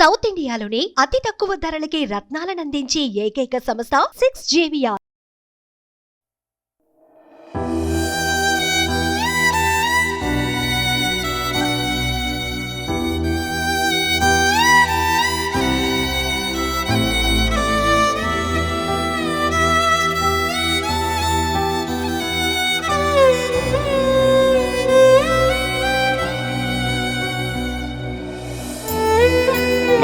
South ఇండియాలోని అతి తక్కువ ధరలకి రత్నాలనందించే ఏకైక సంస్థ 6JVR.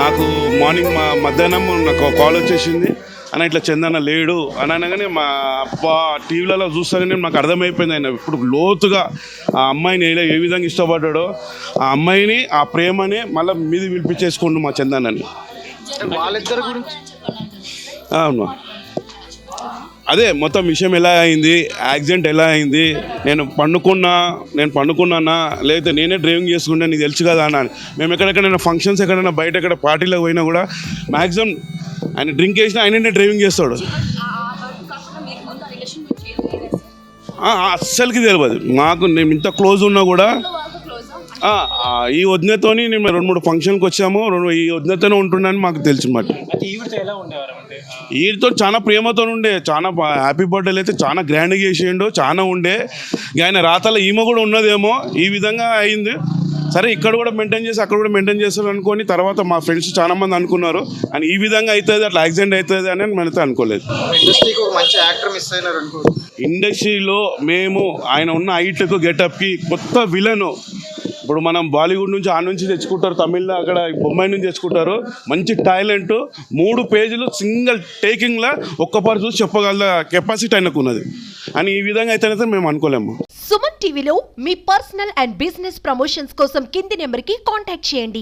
నాకు మార్నింగ్ మధ్యాహ్నం నాకు కాల్ వచ్చేసింది అన్న ఇట్లా చందన్న లేడు అని అనగానే మా అప్ప టీవీలలో చూస్తాగానే నాకు అర్థమైపోయింది ఆయన ఇప్పుడు లోతుగా ఆ అమ్మాయిని ఏ విధంగా ఇష్టపడ్డాడో ఆ అమ్మాయిని ఆ ప్రేమని మళ్ళీ మీది పిలిపించేసుకోండు మా చందన్నని. వాళ్ళిద్దరి గురించి అవును, అదే మొత్తం విషయం ఎలా అయింది, యాక్సిడెంట్ ఎలా అయింది, నేను పండుకున్నానా లేకపోతే నేనే డ్రైవింగ్ చేసుకుంటే నీకు తెలుసు కదా అన్న. మేము ఎక్కడెక్కడైనా ఫంక్షన్స్ ఎక్కడైనా బయట ఎక్కడ పార్టీలకు పోయినా కూడా మ్యాక్సిమం ఆయన డ్రింక్ చేసినా ఆయననే డ్రైవింగ్ చేస్తాడు. అస్సలకి తెలియదు మాకు, నేను ఇంత క్లోజ్ ఉన్నా కూడా ఈ వదినతోని నేను 2-3 ఫంక్షన్కి వచ్చాము, ఈ వదినతోనే ఉంటున్నాను మాకు తెలిసి మాట. వీటితో చాలా ప్రేమతో ఉండే, చాలా హ్యాపీ బర్త్డేలు అయితే చాలా గ్రాండ్గా చేసేయండు, చాలా ఉండే. ఆయన రాతల ఈమె కూడా ఉన్నదేమో ఈ విధంగా అయింది. సరే ఇక్కడ కూడా మెయింటైన్ చేసి అక్కడ కూడా మెయింటైన్ చేస్తారు అనుకొని తర్వాత మా ఫ్రెండ్స్ చాలా మంది అనుకున్నారు అని ఈ విధంగా అవుతుంది అట్లా యాక్సిడెంట్ అవుతుంది అని మనతో అనుకోలేదు. ఇండస్ట్రీలో మేము ఆయన ఉన్న హైట్కు గెటప్కి కొత్త విలను ఇప్పుడు మనం బాలీవుడ్ నుంచి నుంచి తెచ్చుకుంటారు, తమిళ్లో అక్కడ బొంబాయి నుంచి తెచ్చుకుంటారు. మంచి టాలెంట్ 3 పేజీలు సింగిల్ టేకింగ్లో ఒక్కపారు చూసి చెప్పగల కెపాసిటీ ఆయనకు ఉన్నది అని ఈ విధంగా అయితే మేము అనుకోలేము. సుమన్ టీవీలో మీ పర్సనల్ అండ్ బిజినెస్ ప్రమోషన్స్ కోసం కింది నెంబర్కి కాంటాక్ట్ చేయండి.